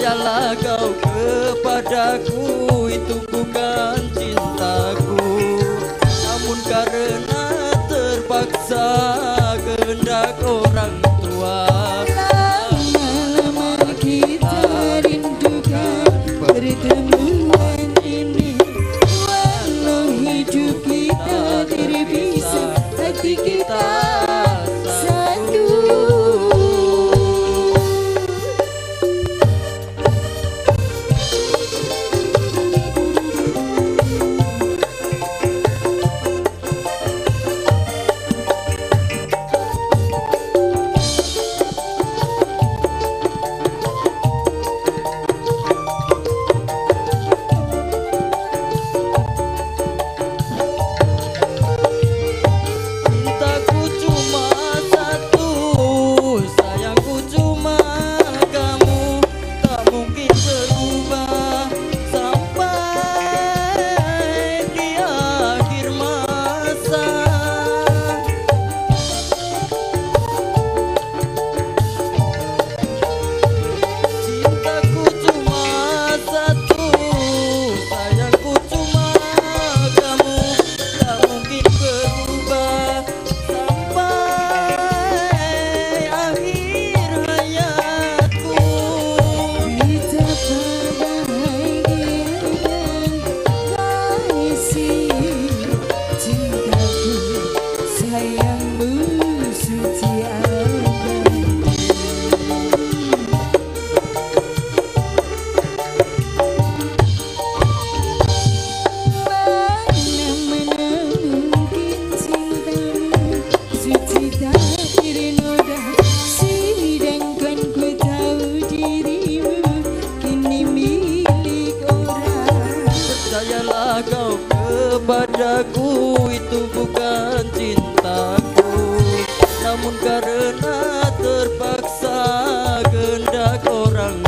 Percayalah kau kepadaku, itu bukan cintaku, namun karena terpaksa kehendak orang tua. Lama-lama kita rindukan pertemuan ini, walau hidup kita terpisah, hati kita satu. Cintaku cuma satu, sayangku cuma kamu, tak mungkin berubah sampai di akhir masa. Cintaku cuma satu, sayangku cuma kamu, tak mungkin berubah sampai akhir hayatku. Betapa bahagia dan kasih cintaku, sayangmu suci abadi. Mana-mana mungkin cintamu suci takdir noda, sedangkan ku tahu dirimu kini milik orang. Percayalah kau kepadaku, itu bukan cintaku, namun karena terpaksa kehendak orang